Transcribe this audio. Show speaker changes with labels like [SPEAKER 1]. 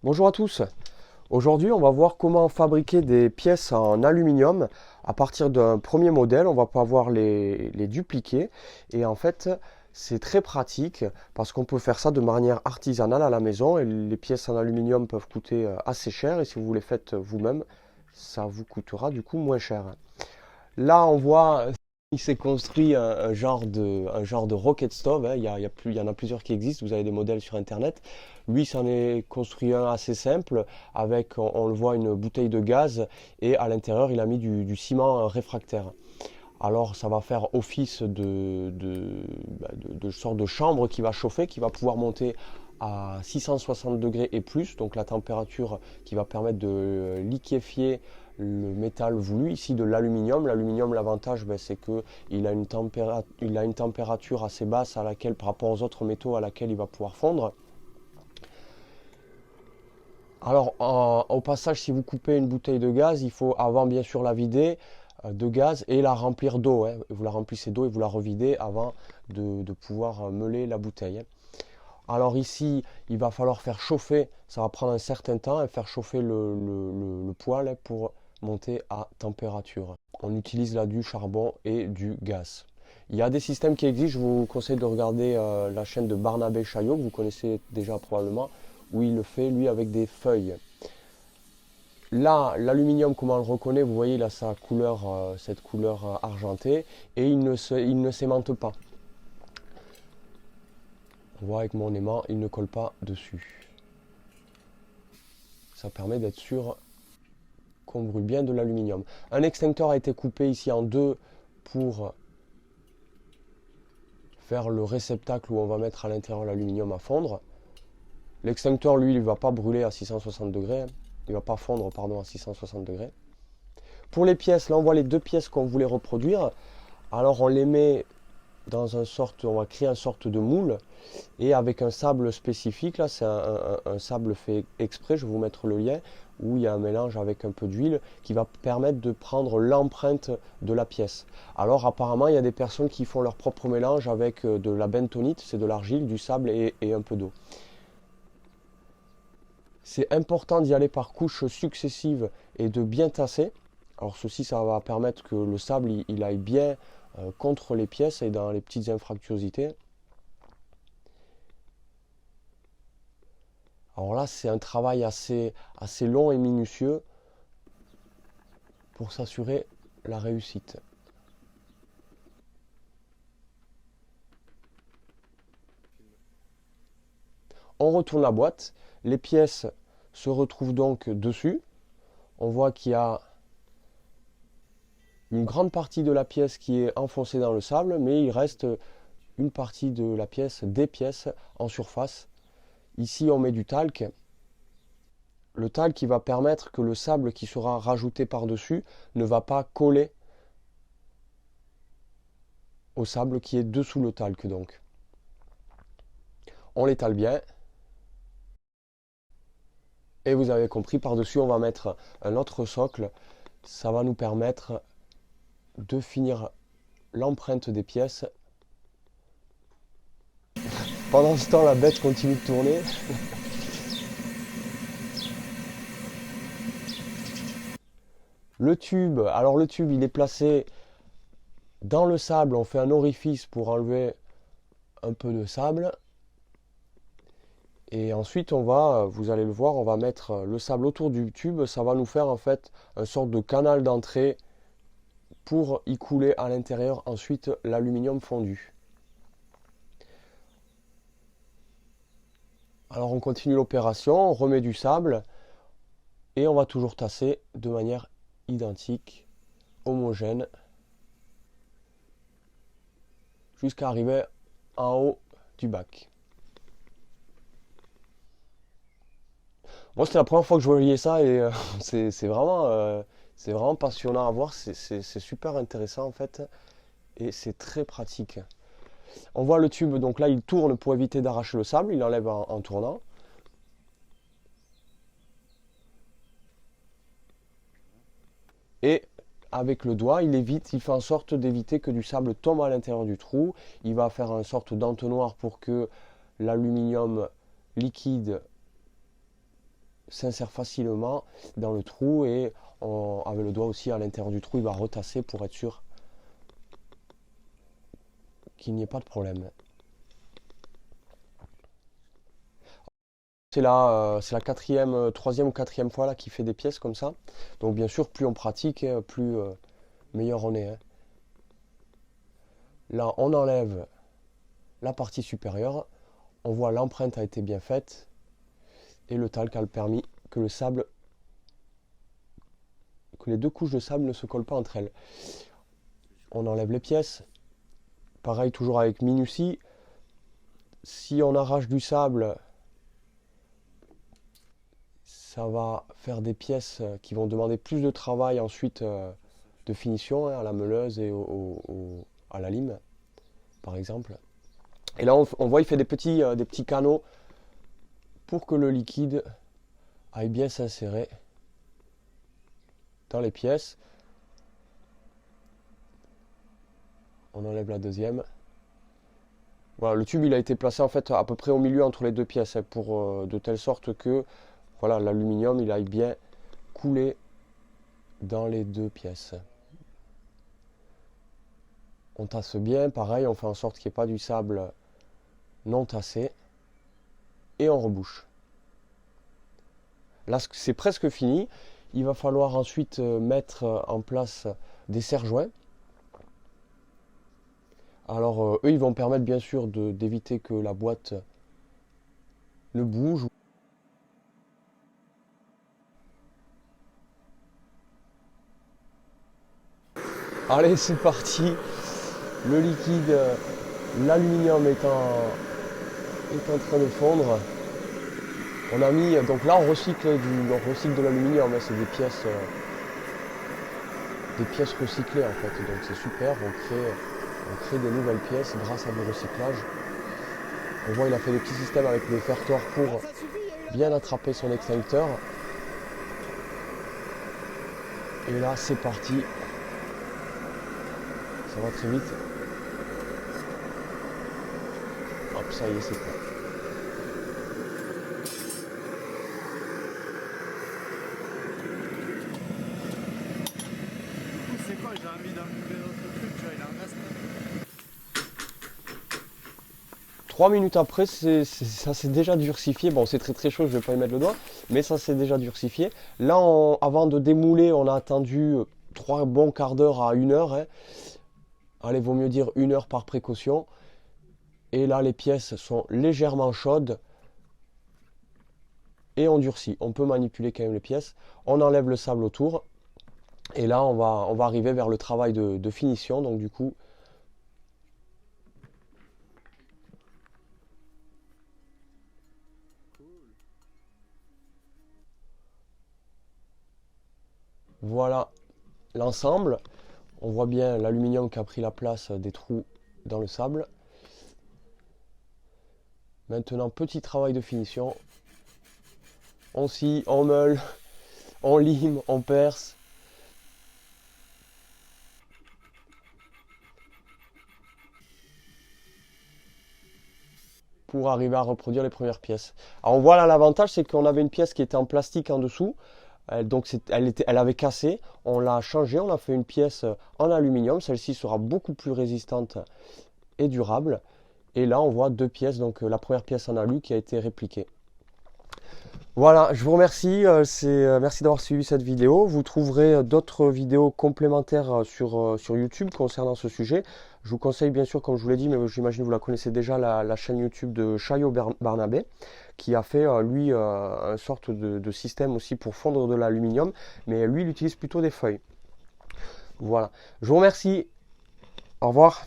[SPEAKER 1] Bonjour à tous. Aujourd'hui, on va voir comment fabriquer des pièces en aluminium à partir d'un premier modèle. On va pouvoir les dupliquer. Et en fait, c'est très pratique parce qu'on peut faire ça de manière artisanale à la maison. Et les pièces en aluminium peuvent coûter assez cher. Et si vous les faites vous-même, ça vous coûtera du coup moins cher. Là, on voit, il s'est construit un genre de rocket stove, hein. Il y en a plusieurs qui existent. Vous avez des modèles sur Internet. Lui, s'en est construit un assez simple, avec, on le voit, une bouteille de gaz, et à l'intérieur, il a mis du ciment réfractaire. Alors, ça va faire office de sorte de chambre qui va chauffer, qui va pouvoir monter à 660 degrés et plus, donc la température qui va permettre de liquéfier le métal voulu, ici de l'aluminium. L'aluminium, l'avantage, c'est qu'il a une température assez basse à laquelle, par rapport aux autres métaux, à laquelle il va pouvoir fondre. Alors, au passage, si vous coupez une bouteille de gaz, il faut avant bien sûr la vider de gaz et la remplir d'eau, hein. Vous la remplissez d'eau et vous la revidez avant de pouvoir meuler la bouteille, hein. Alors ici, il va falloir faire chauffer, ça va prendre un certain temps, et faire chauffer le poêle, hein, pour monter à température. On utilise là du charbon et du gaz. Il y a des systèmes qui existent, je vous conseille de regarder la chaîne de Barnabé Chaillot, que vous connaissez déjà probablement, où il le fait lui avec des feuilles. Là, l'aluminium, comment on le reconnaît, vous voyez, il a sa couleur, cette couleur argentée, et il ne s'aimante pas. On voit avec mon aimant, il ne colle pas dessus. Ça permet d'être sûr qu'on brûle bien de l'aluminium. Un extincteur a été coupé ici en deux pour faire le réceptacle où on va mettre à l'intérieur l'aluminium à fondre. L'extincteur, lui, il ne va pas brûler à 660 degrés, hein. Il ne va pas fondre, pardon, à 660 degrés. Pour les pièces, là on voit les deux pièces qu'on voulait reproduire. Alors on les met dans on va créer une sorte de moule, et avec un sable spécifique. Là c'est un sable fait exprès, je vais vous mettre le lien, où il y a un mélange avec un peu d'huile qui va permettre de prendre l'empreinte de la pièce. Alors apparemment il y a des personnes qui font leur propre mélange avec de la bentonite, c'est de l'argile, du sable et un peu d'eau. C'est important d'y aller par couches successives et de bien tasser. Alors ceci, ça va permettre que le sable il aille bien contre les pièces et dans les petites infractuosités. Alors là, c'est un travail assez long et minutieux pour s'assurer la réussite. On retourne la boîte, les pièces se retrouvent donc dessus. On voit qu'il y a une grande partie de la pièce qui est enfoncée dans le sable, mais il reste une partie de la pièce, des pièces en surface. Ici, on met du talc. Le talc qui va permettre que le sable qui sera rajouté par-dessus ne va pas coller au sable qui est dessous le talc donc. On l'étale bien. Et vous avez compris, par-dessus, on va mettre un autre socle. Ça va nous permettre de finir l'empreinte des pièces. Pendant ce temps, la bête continue de tourner. Le tube, alors le tube, il est placé dans le sable. On fait un orifice pour enlever un peu de sable. Et ensuite, vous allez le voir, on va mettre le sable autour du tube. Ça va nous faire en fait une sorte de canal d'entrée pour y couler à l'intérieur ensuite l'aluminium fondu. Alors on continue l'opération, on remet du sable et on va toujours tasser de manière identique, homogène, jusqu'à arriver en haut du bac. Moi, c'était la première fois que je voyais ça, et c'est vraiment passionnant à voir. C'est super intéressant en fait, et c'est très pratique. On voit le tube, donc là il tourne pour éviter d'arracher le sable, il enlève en tournant. Et avec le doigt, il fait en sorte d'éviter que du sable tombe à l'intérieur du trou. Il va faire une sorte d'entonnoir pour que l'aluminium liquide s'insère facilement dans le trou et avec le doigt aussi à l'intérieur du trou, il va retasser pour être sûr qu'il n'y ait pas de problème. C'est la quatrième, troisième ou quatrième fois là qu'il fait des pièces comme ça. Donc bien sûr, plus on pratique, plus meilleur on est, hein. Là, on enlève la partie supérieure. On voit l'empreinte a été bien faite. Et le talc a permis que le sable, que les deux couches de sable ne se collent pas entre elles. On enlève les pièces. Pareil, toujours avec minutie. Si on arrache du sable, ça va faire des pièces qui vont demander plus de travail ensuite de finition, hein, à la meuleuse et à la lime, par exemple. Et là, on voit, il fait des petits canaux pour que le liquide aille bien s'insérer dans les pièces. On enlève la deuxième. Voilà, le tube il a été placé en fait à peu près au milieu entre les deux pièces, hein, pour de telle sorte que voilà, l'aluminium il aille bien couler dans les deux pièces. On tasse bien, pareil, on fait en sorte qu'il n'y ait pas du sable non tassé et on rebouche. Là c'est presque fini. Il va falloir ensuite mettre en place des serre-joints. Alors eux ils vont permettre bien sûr d'éviter que la boîte ne bouge. Allez, c'est parti. Le liquide, l'aluminium est en train de fondre. On a mis, donc là on recycle de l'aluminium, hein, c'est des pièces recyclées en fait. Donc c'est super, on crée des nouvelles pièces grâce à du recyclage. On voit il a fait des petits systèmes avec des ferteurs pour bien attraper son extincteur. Et là c'est parti. Ça va très vite. Hop, ça y est, c'est prêt.
[SPEAKER 2] C'est quoi, j'ai envie d'enlever l'autre truc, tu vois, il en reste.
[SPEAKER 1] 3 minutes après, ça s'est déjà durcifié. Bon, c'est très très chaud, je ne vais pas y mettre le doigt, mais ça s'est déjà durcifié. Là, avant de démouler, on a attendu 3 bons quarts d'heure à 1 heure, hein. Allez, vaut mieux dire 1 heure par précaution. Et là, les pièces sont légèrement chaudes et on durcit. On peut manipuler quand même les pièces. On enlève le sable autour. Et là, on va arriver vers le travail de finition. Donc du coup, voilà l'ensemble. On voit bien l'aluminium qui a pris la place des trous dans le sable. Maintenant, petit travail de finition. On scie, on meule, on lime, on perce. Pour arriver à reproduire les premières pièces. Alors on voit là l'avantage, c'est qu'on avait une pièce qui était en plastique en dessous. Donc elle avait cassé, on l'a changé, on a fait une pièce en aluminium. Celle-ci sera beaucoup plus résistante et durable. Et là on voit deux pièces, donc la première pièce en alu qui a été répliquée. Voilà, je vous remercie, merci d'avoir suivi cette vidéo. Vous trouverez d'autres vidéos complémentaires sur YouTube concernant ce sujet. Je vous conseille bien sûr, comme je vous l'ai dit, mais j'imagine que vous la connaissez déjà, la chaîne YouTube de Chaillot Barnabé, qui a fait lui une sorte de système aussi pour fondre de l'aluminium, mais lui il utilise plutôt des feuilles. Voilà, je vous remercie, au revoir.